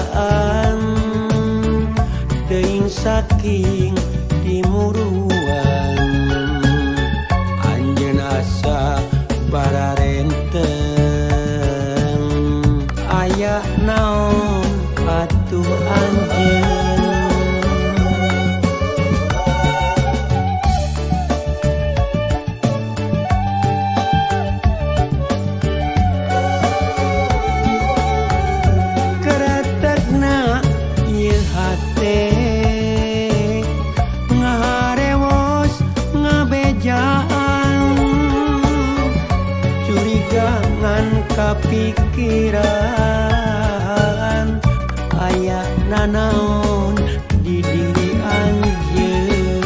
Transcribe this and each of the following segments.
godaan teuing saking timuruan anjeun asa bararenten aya naon atuh anjeun ngaharewos ngabejaan curigaan kapikiran aya nanaon di diri anjeun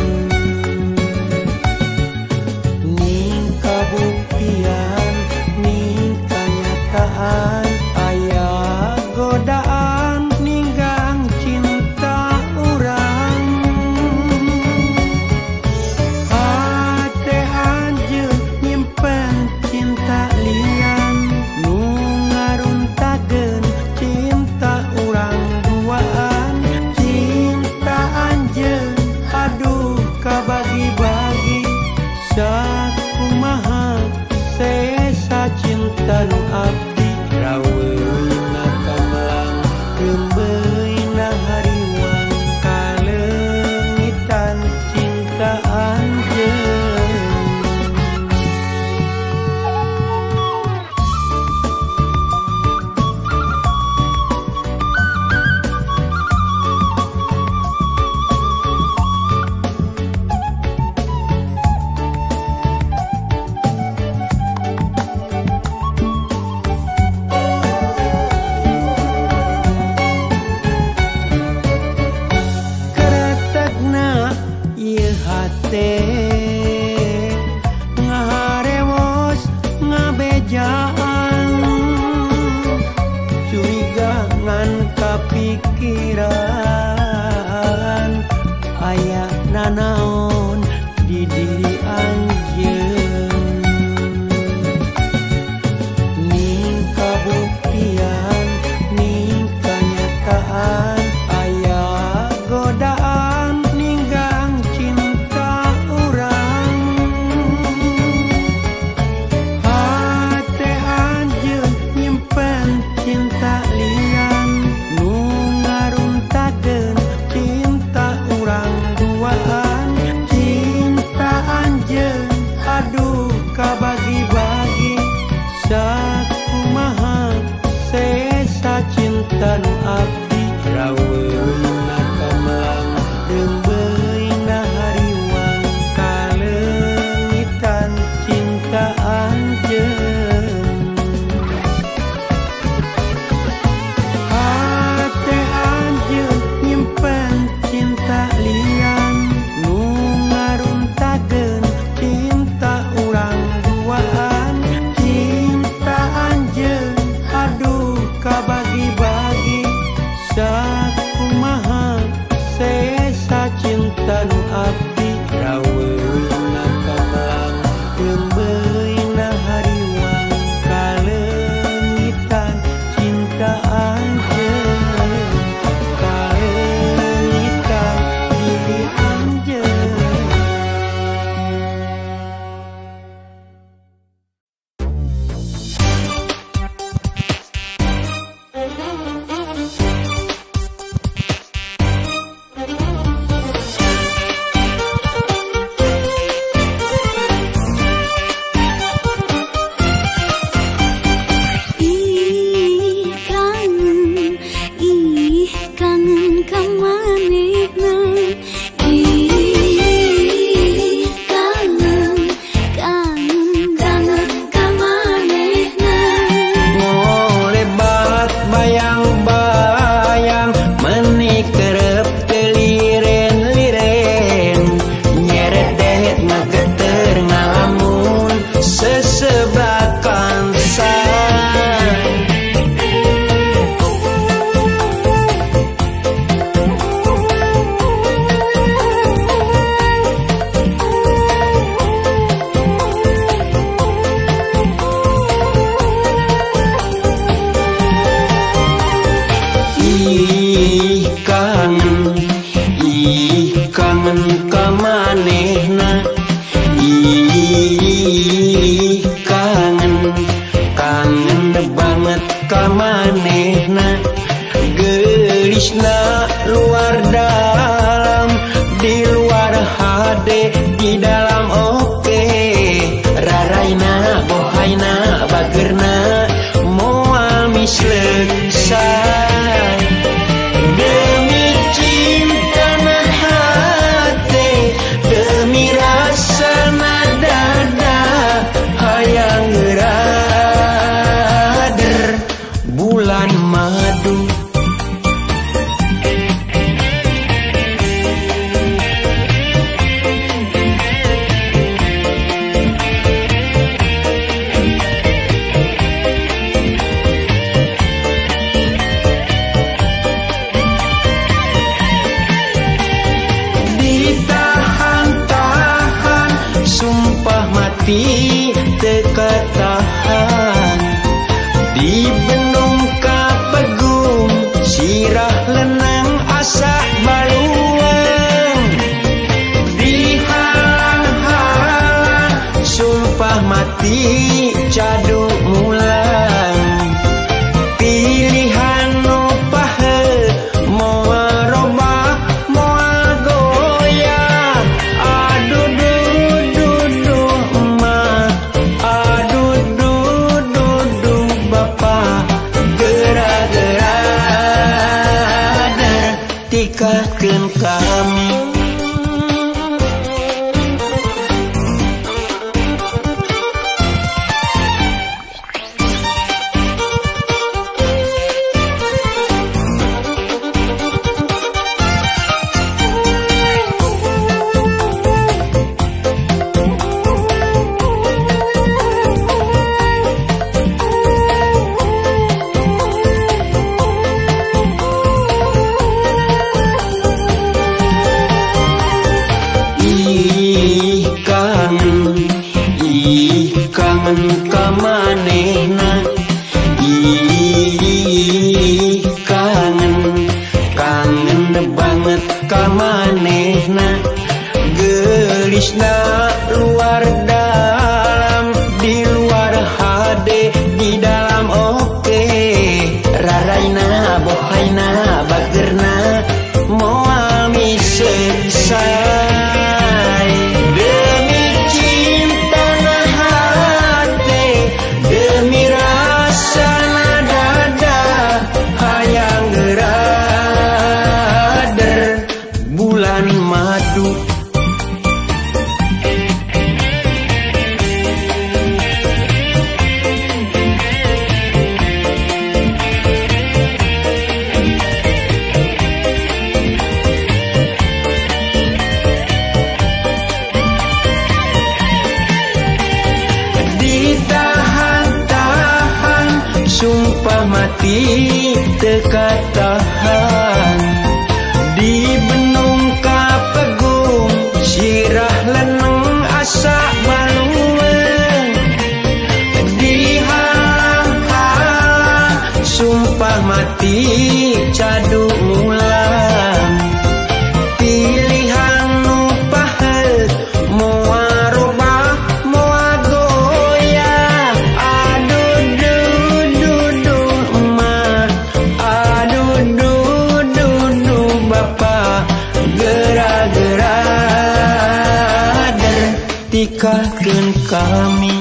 ning kabuktian ning kanyataan aya godaan ninggang cinta urang hate anjeun nyimpen cinta lian nu ngaruntakeun cinta urang duaan cinta anjeun aduh kabagi-bagi sakumaha sesa cinta nu abdi raweuna kamelang rembeuna hariwang kalengitan cinta anjeun ngaharewos ngabejaan curigaan kapikiran aya nanaon di diri anjeun ning kabuktian ning kanyataan aya godaan ninggang cinta urang hate anjeun nyimpen cinta lian nu ngaruntakeun cinta urang duaan cinta anjeun aduh kabagi-bagi sakumaha sesa cinta nu abdi raweuna kamelang rembeuna hariwang kalengitan cinta anjeun hate anjeun nyimpen cinta lian nu ngaruntakeun cinta urang duaan cinta anjeun aduh kabagi-bagi sakumaha sesa cinta nu abdi raweuna kamelang rembeuna hariwang kalengitan cinta anjeun kalengitan diri anjeun. kangen ka manehna. Kangen banget ka manehna. Gelisna luar dalam, di luar HD, di dalam oke. Raraina, bohaina, bagerna, moal selesai. Demi cinta na hati, demi rasa na dada, hayang ngerader bulan madu. Teka tahan di benung kapegung, sirah lenang asa baluang. Dihalang-halang sumpah mati cadu mulang. Pilihan nu pahe moal robah moal goyah. Aduh tikahkeun kami. Kangen ka manehna. Kangen banget ka manehna. Gelisna luar dalam, di luar HD, di dalam oke. Raraina, bohaina, bagerna, moal selesai. Demi cinta na hati, demi rasa na dada, hayang ngerader bulan madu. Sumpah mati teka tahan di benung kapegung, sirah leneng asa baluang. Dihalang-halang sumpah mati cadu mulang. Pilihan nu pahe moal robah moal goyah. Tikahkeun kami.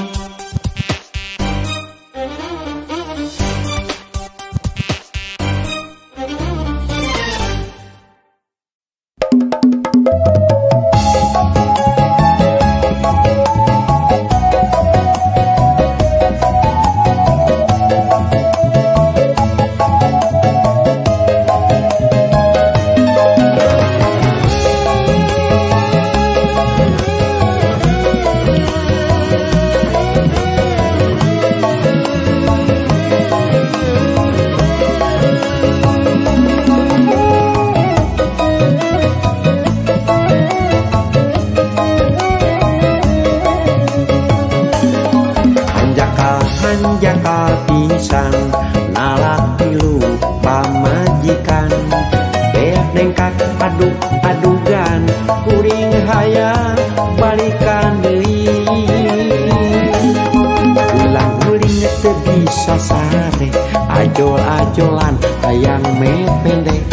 ajolan hayang me pendek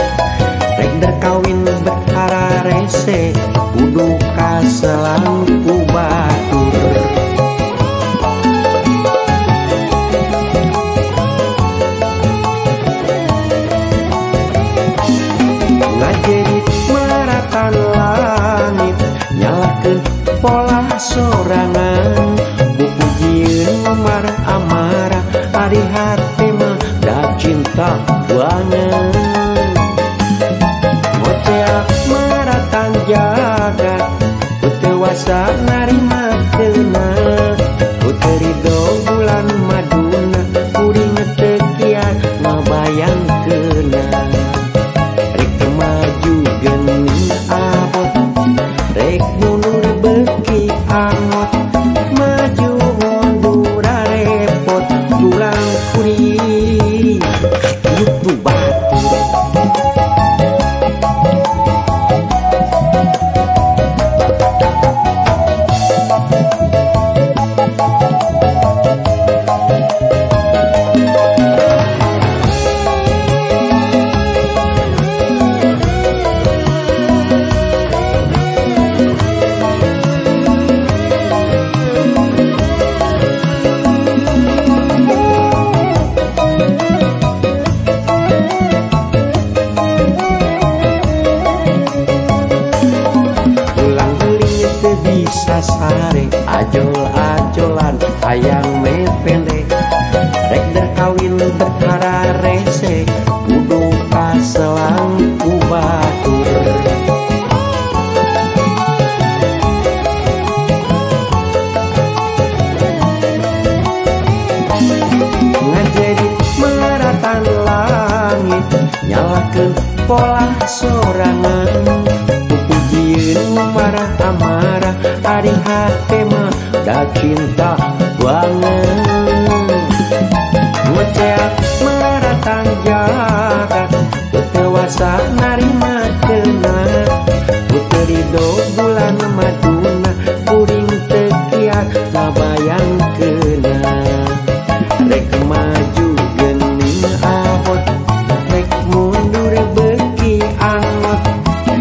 rek kawin berhara rese kudu kaselang ku batur ngajerit meratan langit nyalakeun pola sorangan bubujieun umar amarah ari hati mah da cinta banget ngoceak meratan jagat utewasa narima keuna uterido bulan maduna kuring teu kiat ngabayang keuna rek maju geuning abot rek mundur beuki angot maju mundur repot tulang kuring kudu batur sasare ajol-ajolan hayang me pendek rek kawin berhara rese kudu kaselang ku batur ngajerit meratan langit nyalakeun pola sorangan pupujieun marah amarah ari hate mah da cinta banget ngoceak meratan jagat utewasa narima keuna uterido bulan maduna kuring teu kiat ngabayang keuna rek maju geuning abot rek mundur beuki angot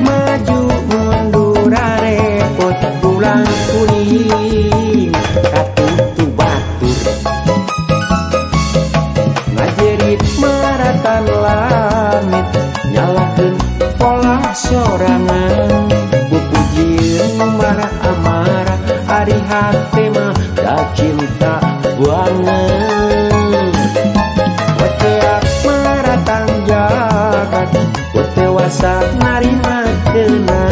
maju mundur repot tulang kuning katutu batur ngajerit meratan langit nyalakeun pola sorangan bubujieun marah amarah ari hate mah da cinta banget waceak meratan jagat utewasa narima keuna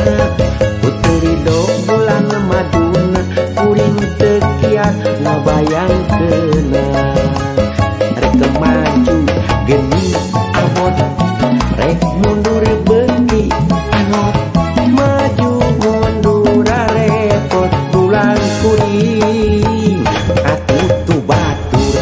uterido bulan maduna kuring teu kiat ngabayang keuna rek maju geuning abot rek mundur beuki angot maju mundur repot tulang kuring katutu batur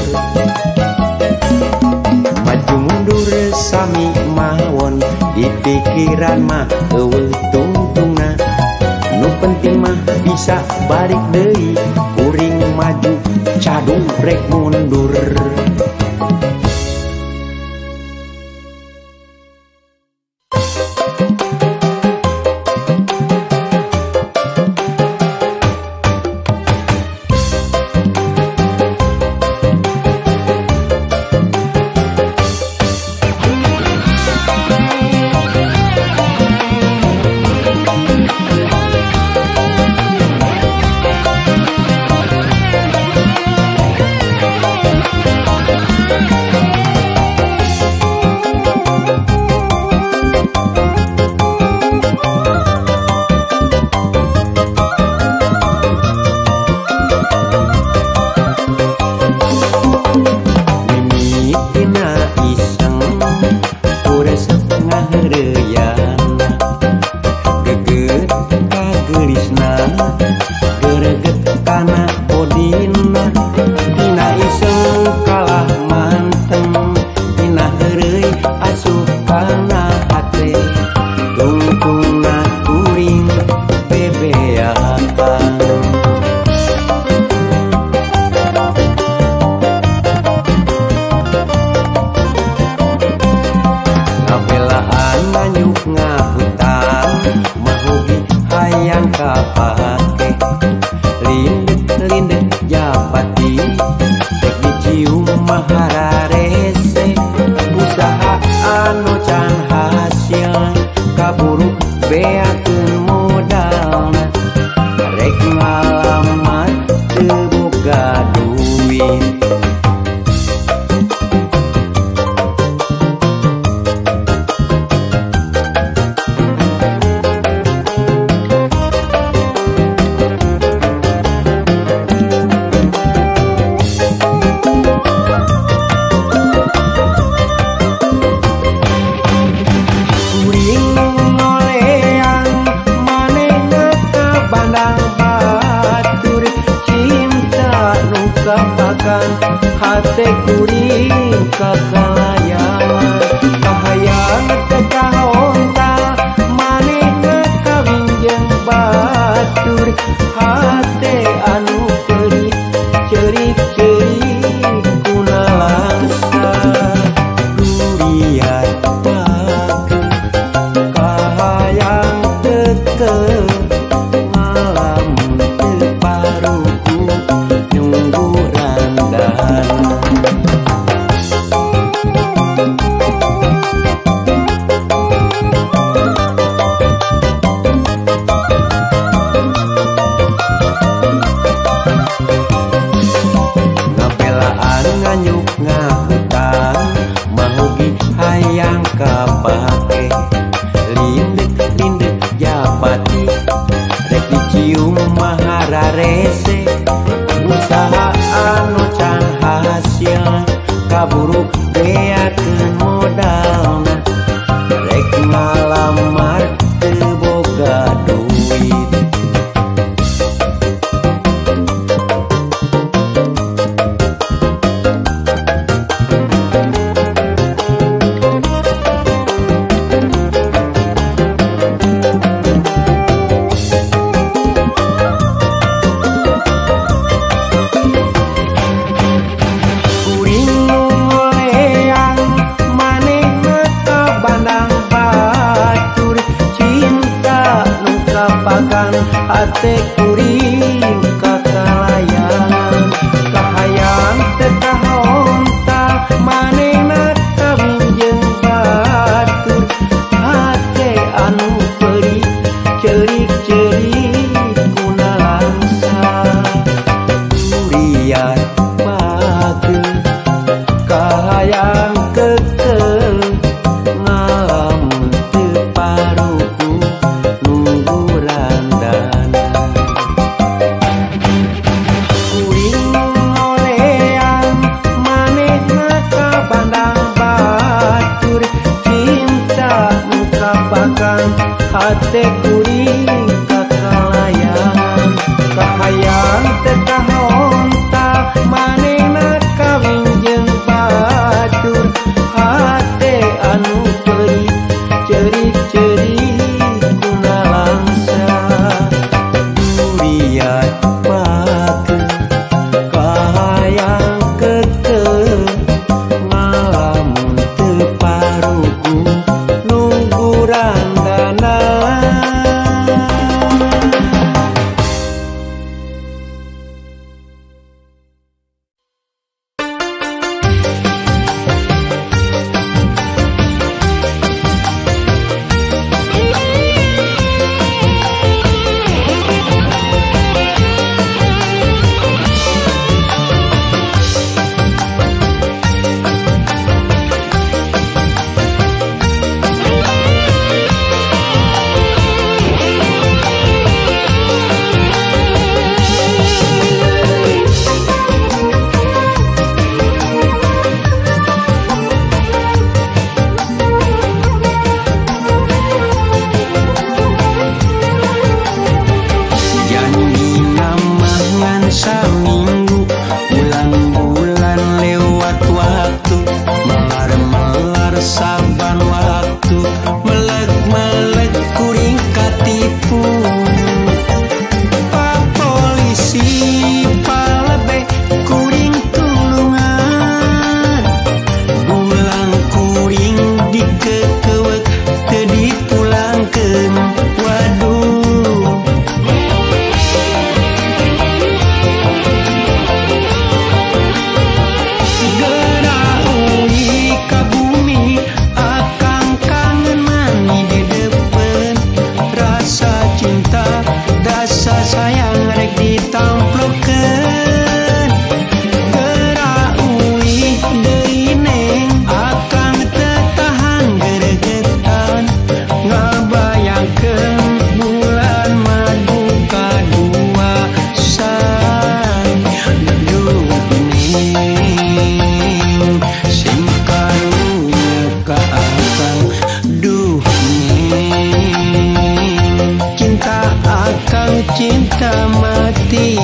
maju mundur sami mawon di pikiran mah eueuh tungtungna nu penting mah bisa balik deui kuring maju cadung rek mundur beakeun modalna rek ngalamat teu boga duit. Hate kuring kakalayangan kahayang tekahonta manehna kawin jeung batur hate anu perit cerik-cerik kuna langsa durian pakeun kahayang teu ngalamun teu paruku nyunggu randan. Ngapelaan nganyuk ngahutang mahugi hayang kapake lindek-lindek japati rek dicium mahararese usaha anu can hasil kaburu beakeun modalna rek ngalamar teu boga duit. Hate kuring kakalayangan kahayang tekahonta manehna kawin jeung batur hate anu pelit cerik-cerik kuna langsa durian pakeun kahayang kekel ngalamun teu paruku nunggu randan. Hate kuring kakalayangan kahayang tekahonta manehna kawin jeung batur hate anu perit cerik-cerik kuna langsa durian pakeun kahayang kekel ngalamun teu paruku nunggu randana. ngabayangkeun bulan madu kadua say duh neng sing karunya ka akang duh neng cinta akang cinta mati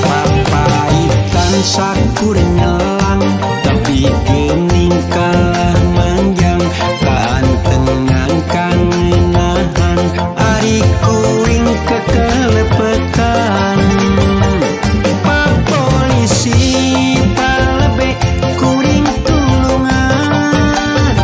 papaitan sakur nyelang tapi geuning kalah manjang kaantengan kangenahan ari kuring kekelepetan pak polisi palebe kuring tulungan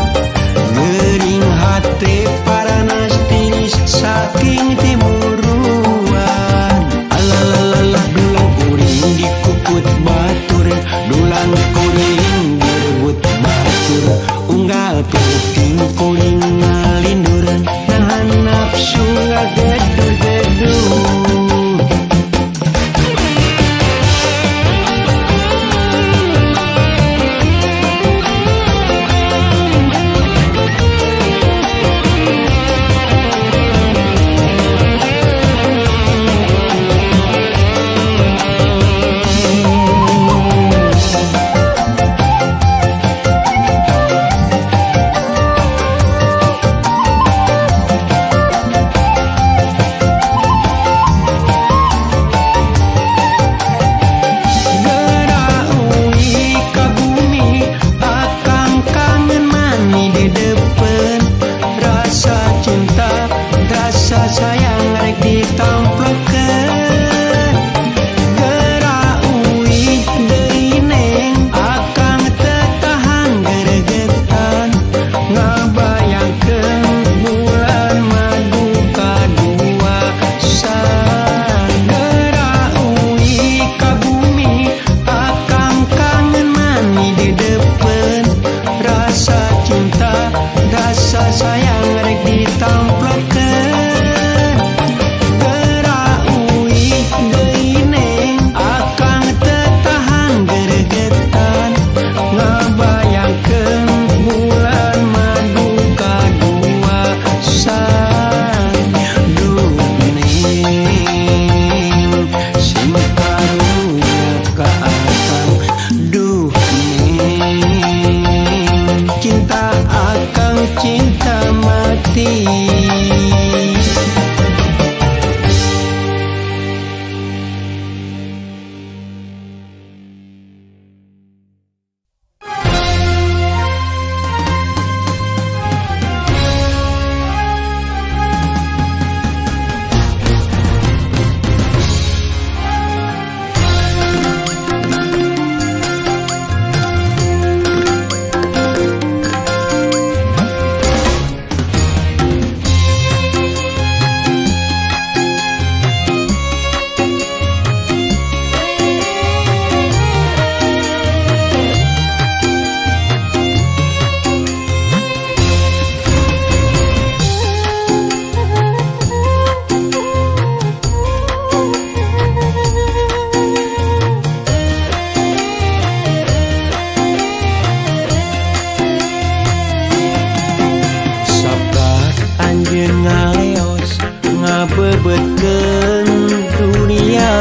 ngering hate paranas tiris saking timuruan alalalah dulang kuring dikukut batur dulang kuring direbut batur unggal puting kuring ngalindur nahan nafsu ngagedur-gedur sayang rek ditamplokeun geura uih deui neng akang teu tahan geregetan ngabayangkeun bulan madu kadua say geura uih ka bumi akang kangen mani di depan rasa cinta rasa sayang rek ditamplokeun cinta mati ngabebetkeun dunia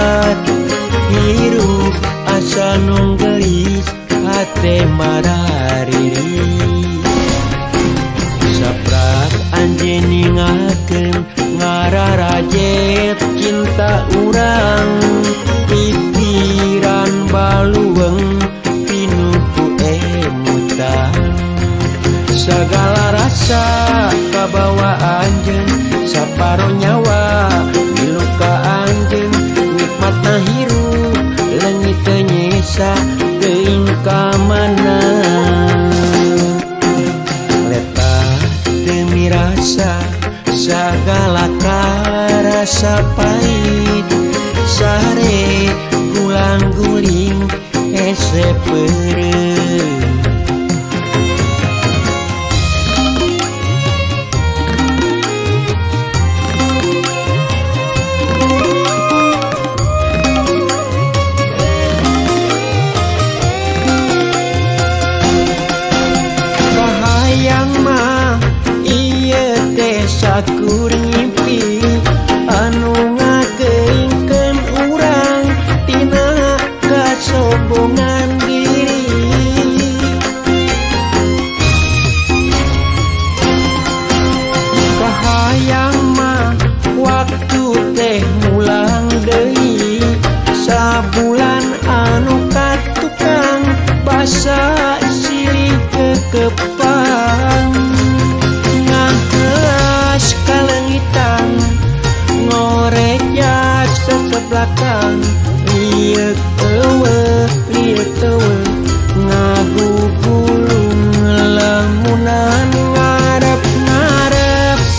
hirup asa nunggelis hate marariri saprak anjeun ningalkeun ngararajet cinta urang pikiran balueng pinuku emutan segala rasa kabawa anjeun saparo nyawa diluka anjeun nikmatna hirup leungit teu nyesa teuing ka mana leta teu mirasa sagala karasa pahit sare gulang guling hese peureun yang sakuring ngimpi anu ngageingkeun urang tina kasombongan diri. Kahayang mah waktu teh mulang deui sabulan anu katukang basa silih kekepang ngahelas kalengitan ngorek jasa sebelakang liek eueuh ngagugulung lamunan ngarep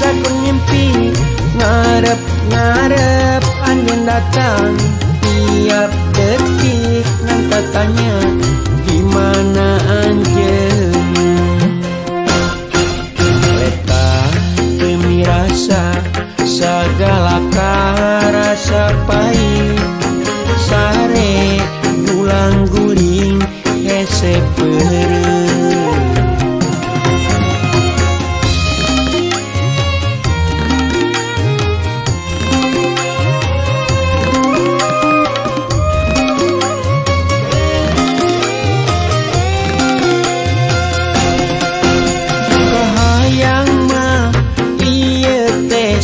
sakur ngimpi ngarep anjeun datang tiap detik nan tatanya dimana anjeun leta demi rasa sagala rasa pahit sare gulang guling hese peureuh.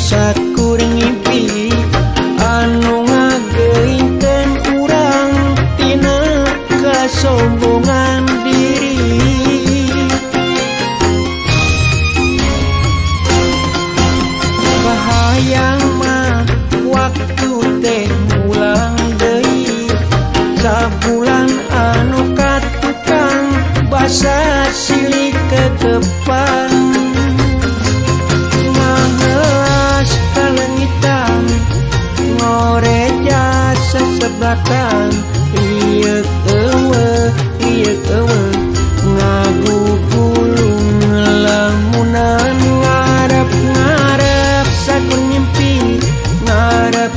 Sakuring ngimpi anu ngageingkeun urang tina kasombongan diri. Kahayang mah waktu teh mulang deui sabulan anu katukang basa silih kekepang ngorek jasa sebelakang liek eueuh ngagugulung lamunan ngarep sakur ngimpi ngarep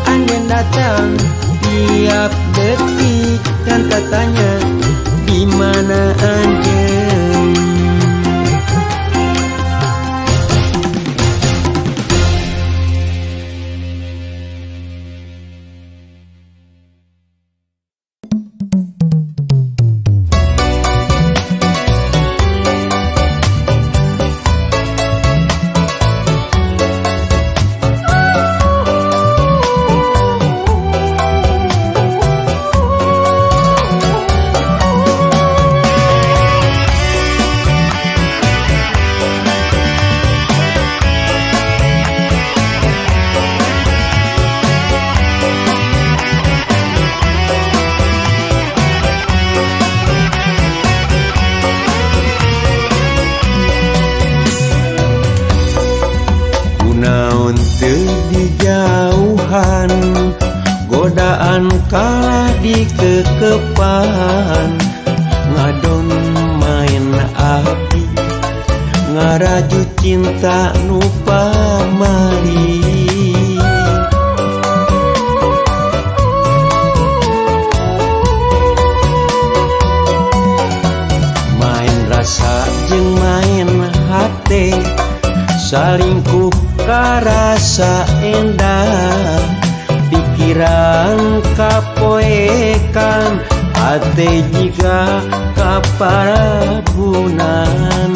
anjeun datang tiap detik kan tatanya dimana anjeun. Godaan kalah di kekepan ngadon main api ngaraju cinta nu pamali main rasa jeung main hate salingkuh karasa endah pikiran kapoekan hate jiga kaparabunan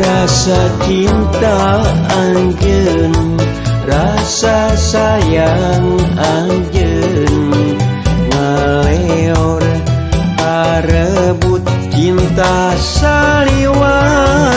rasa cinta anjeun rasa sayang anjeun ngaleor harebut cinta saliwat.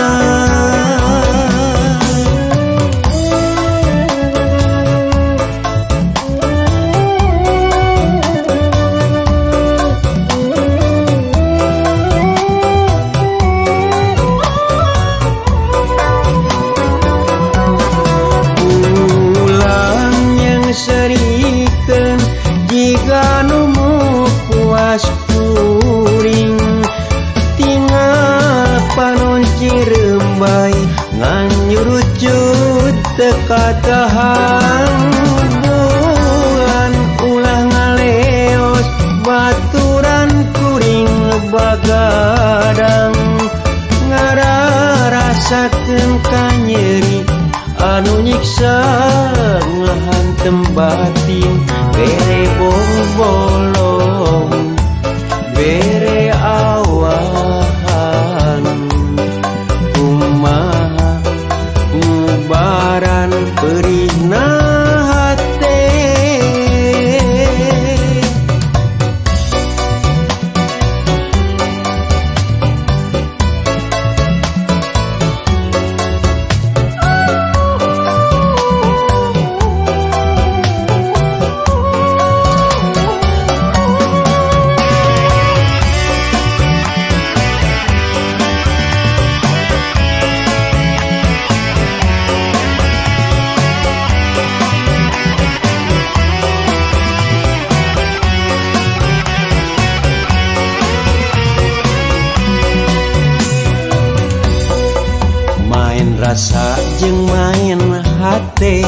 Serikeun jika numu puas kuring tinggal panon cirembai nganyurucut teka tahang bulan ulah ngaleos baturan kuring bagadang ngararasakeun anu nyiksa ngahantem batin bere bolong bere awan kumaha ngubaran perihna hate rasa jeung main hate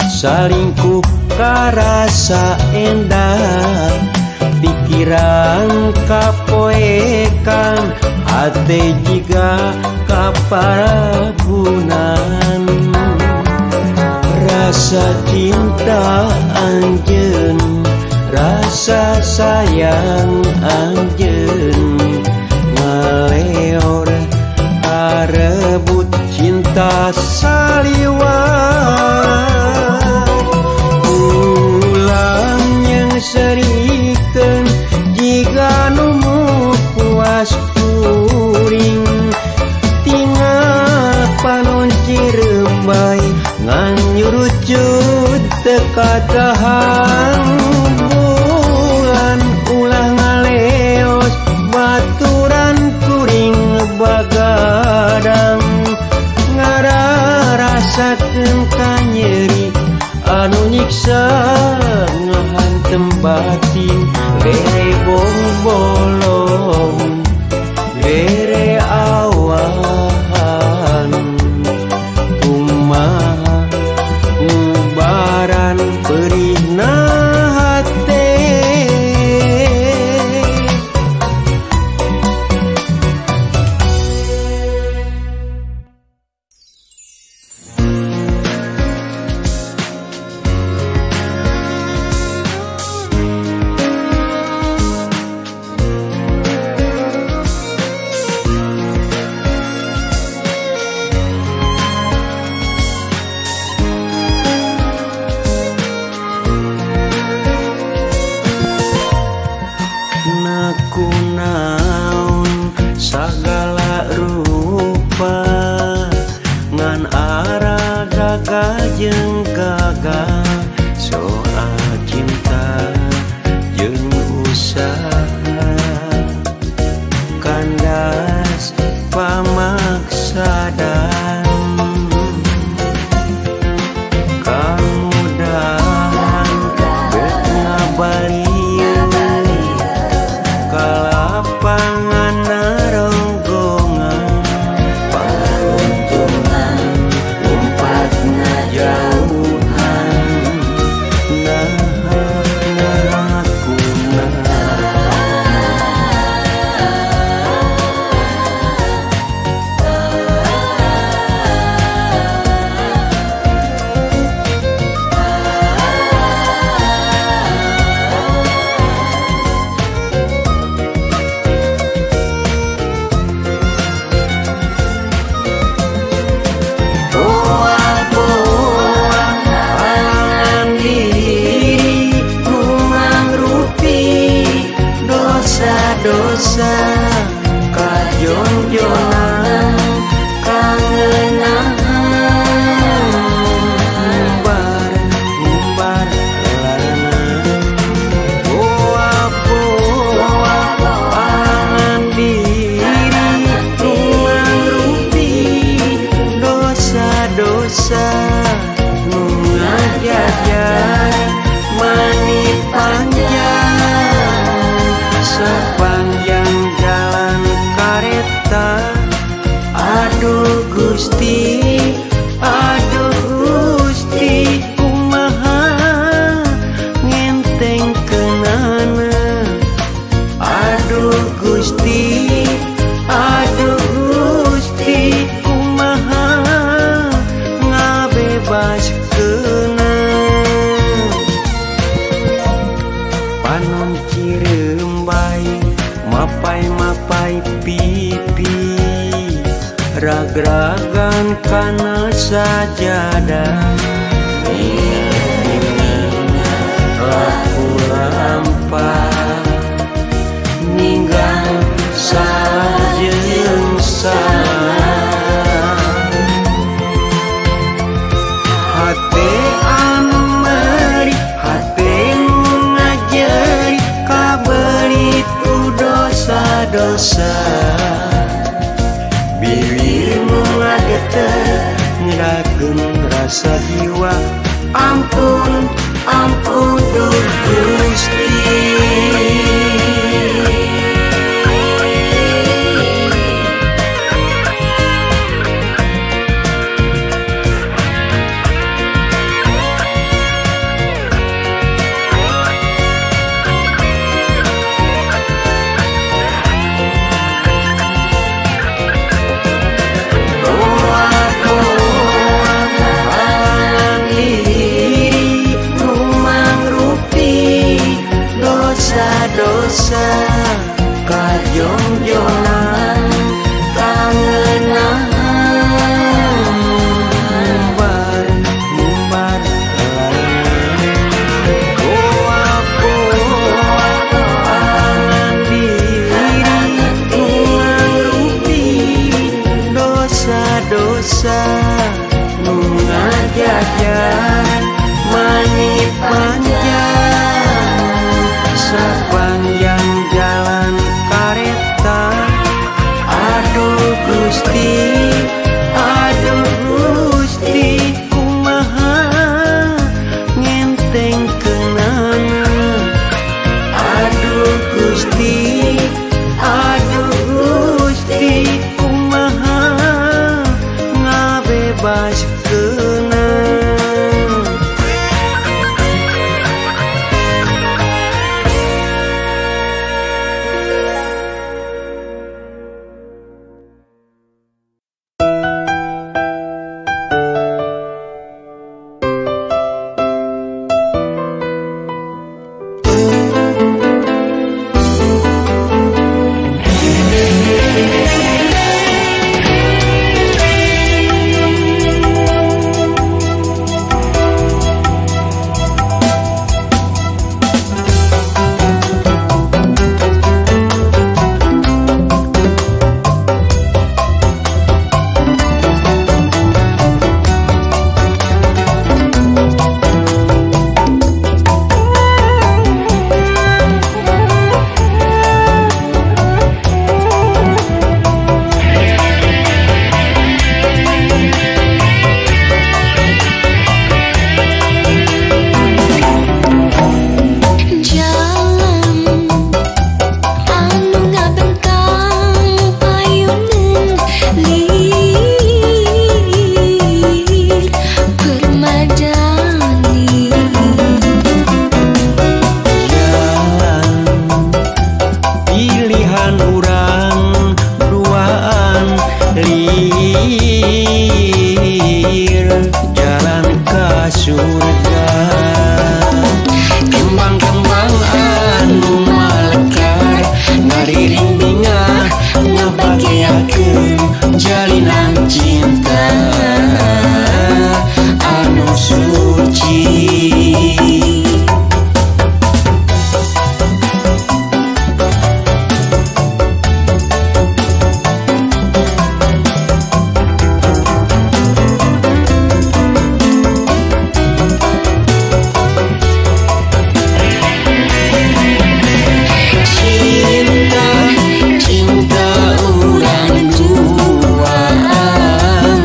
salingkuh karasa endah pikiran kapoekan hate jiga kaparabunan rasa cinta anjeun rasa sayang anjeun ngaleor arebut cinta saliwa ulang yang serikeun jika numu puas kuring tinggal panon cirembai ngan nyurucut teka dahang bulan ulang ngaleos baturan kuring bagadang ngarasakeun kanyeri anu nyiksa ngahantem batin bere bolong bere awan kumaha ngubaran perihna hate jeung gagah soal cinta jeung usaha kandas pamaksadan kamudahan beuk ngabalieur kalapangan naronggongan pantungan jauhan nah dosa kajonjonan kangenan umbar angan diri rumang rupi dosa-dosa nu ngajajar mani panjang sepanjang jalan kareta. Aduh Gusti kumaha ngenteng kenana. Aduh Gusti kumaha ngabe ragragan kana sajadah laku lampah ninggal salah jeung salah hate anu meuli hate ngajari kabeli tu dosa-dosa bilirmu ngageter ngirakeun rasa jiwa ampun ampun Duh Gusti dosa kajongjonan kangenan mumbar koa-koaan diri mengrupi dosa-dosa ngajajan mani panjang sepanjang jalan kareta aduh Gusti kumaha ngenteng kenana aduh Gusti kumaha ngabebas kenana cinta urang duaan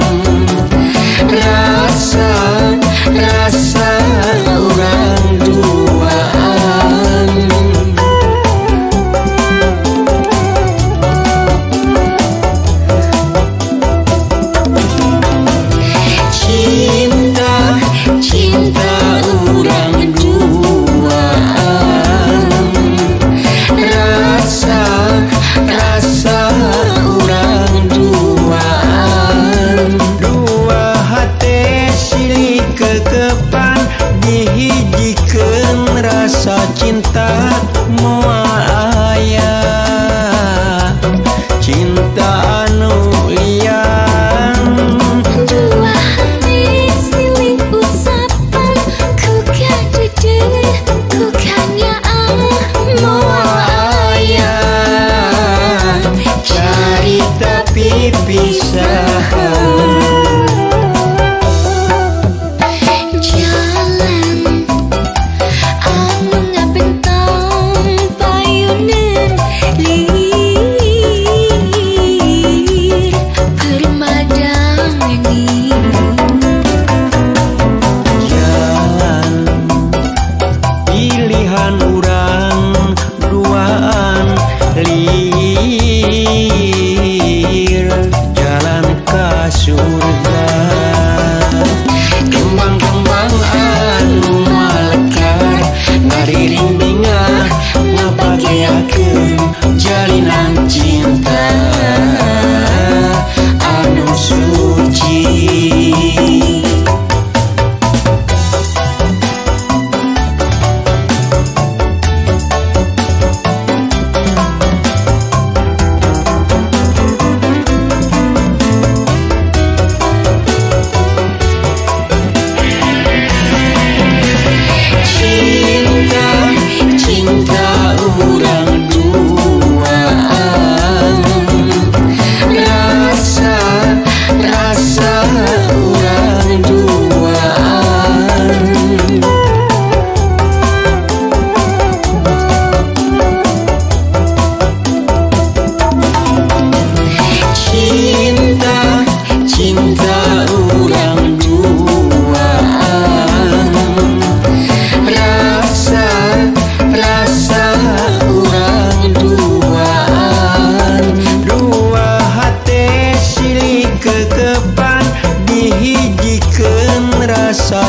pipisahan.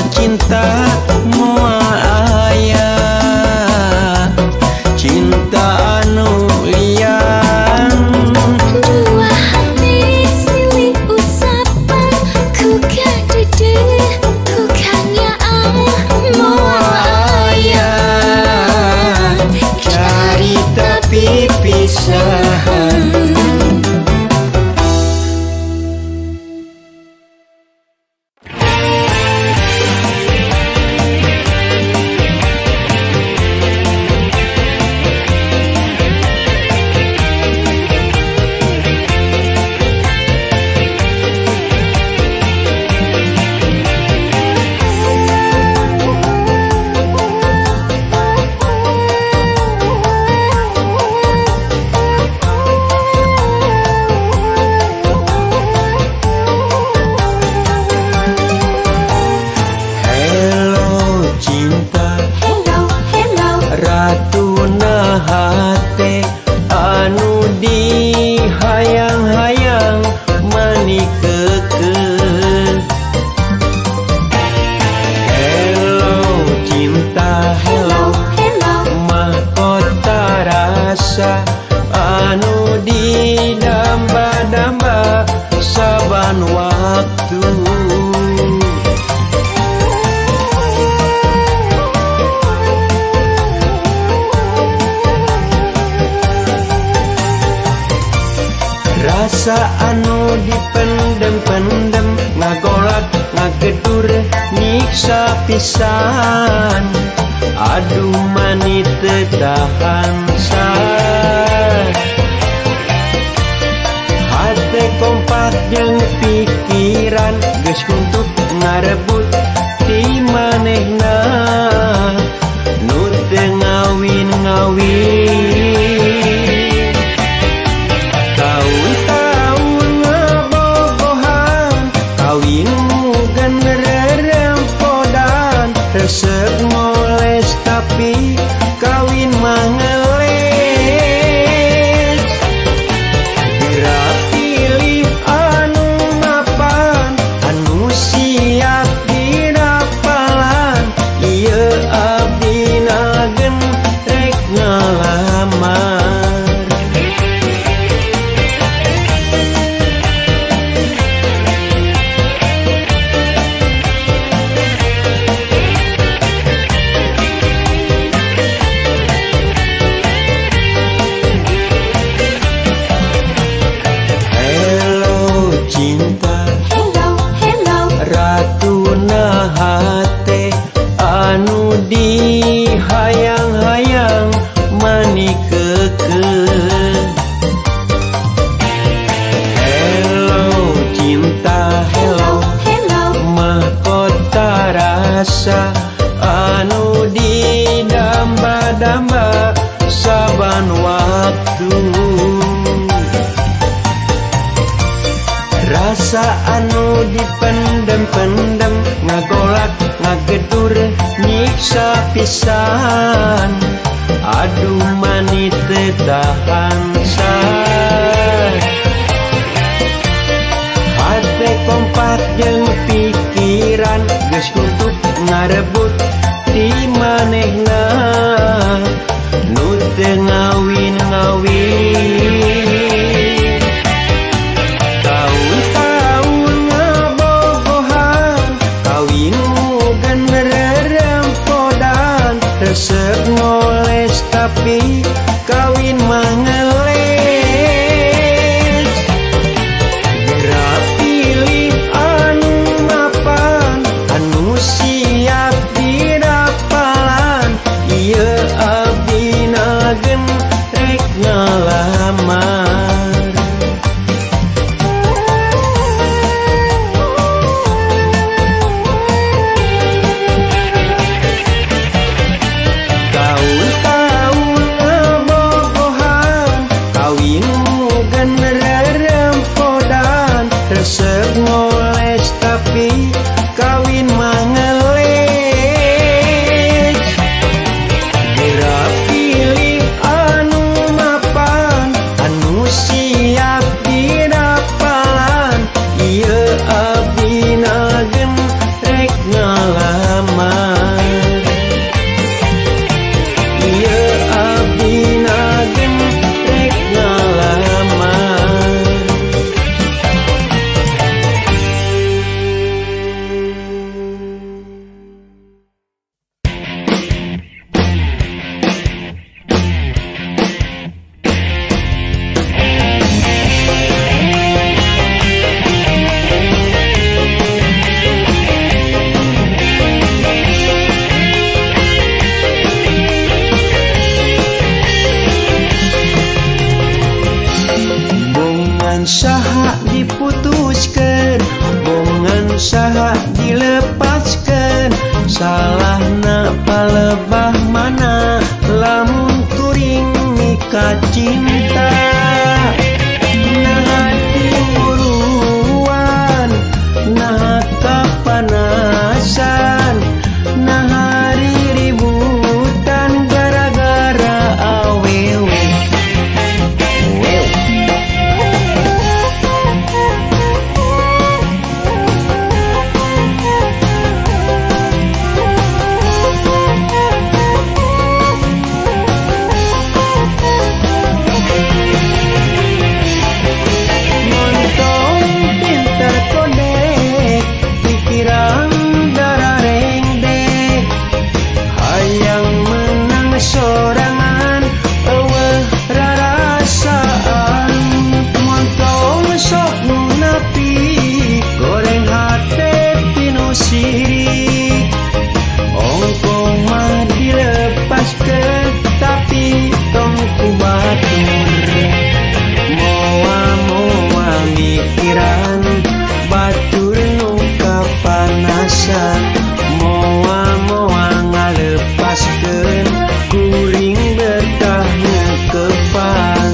Cinta moal aya cinta anu lian dua hati silih usapan ku kadede ku kanyaan moal aya carita pipisahan. Ratuna hate anu dihayang-hayang manikeun. Hello cinta, hello mahkota rasa anu didamba-damba saban waktu. Rasa anu dipendem-pendem ngagolak ngagedur nyiksa pisan. Aduh mani teu tahan san. Hate kompak jeung pikiran geus untuk ngarebut ti manehna nu teu ngawin-ngawin. Tahun-tahun ngebogohan kawin mugan rerempodan resep moles tapi kawin mangeles. Bira pilih anu mapan anu siap dirapalan ieu rasa anu dipendem-pendem, ngagolak ngagedur nyiksa pisan. Aduh mani teu tahan san. Hate kompak jeung pikiran geus kutuk ngarebut ti manehna nu teu ngawin-ngawin. Tahun-tahun ngabogohan kawin mugen rerempodan, resep ngoles tapi kawin mah ngeles. Gerak pilih anu mapan, anu siap didapalan, ieu abdi nagen rek ngalamar. Tahun-tahun ngabogohan kawin mugen rerempodan, resep ngoles tapi kawin mah ngeles. Gerak pilih anu mapan, anu siap didapalan, ieu abdi nagen rek ngalamar. Ieu abdi nagen rek ngalamar. Bongan saha diputuskeun, bongan saha dilepaskeun, salahna palebah mana lamun kuring mika cinta. Nah timuruan, nah kapanasan, nah riributan gara-gara awewe. Montong pinter kodek, pikiran darah rengdek, hayang menang sorangan, eueuh rarasaan. Montong sok nunapi, goreng hate tinu sirik, ongkong mah dilepaskeun tapi tong ku batur. Moa-moa mikiran batur nu kapanasan, moa-moa ngalepaskeun kuring betah ngeukepan.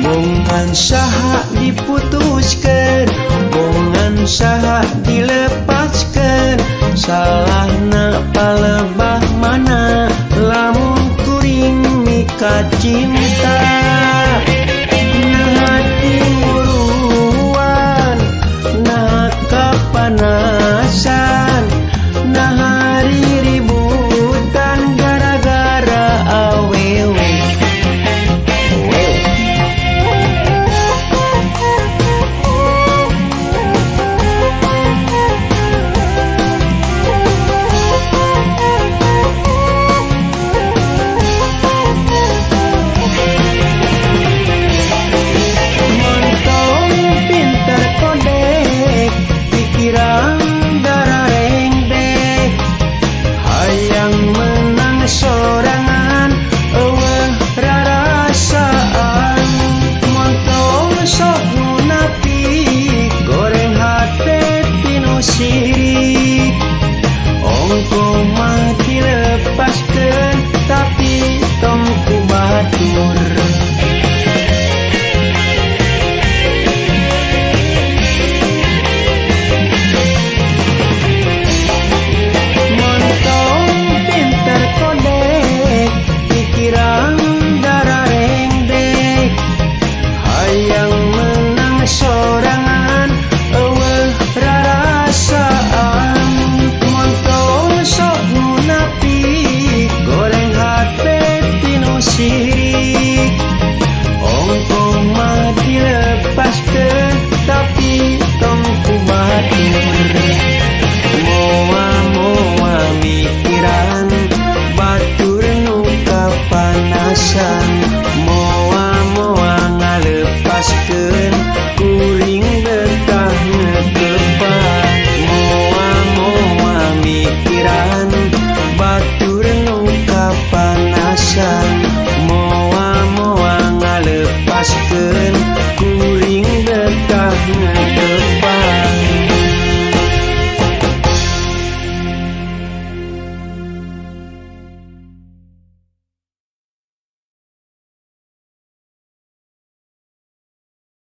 Bongan saha diputuskeun, bongan saha dilepaskeun, salahna palebah mana lamun kuring mika cinta.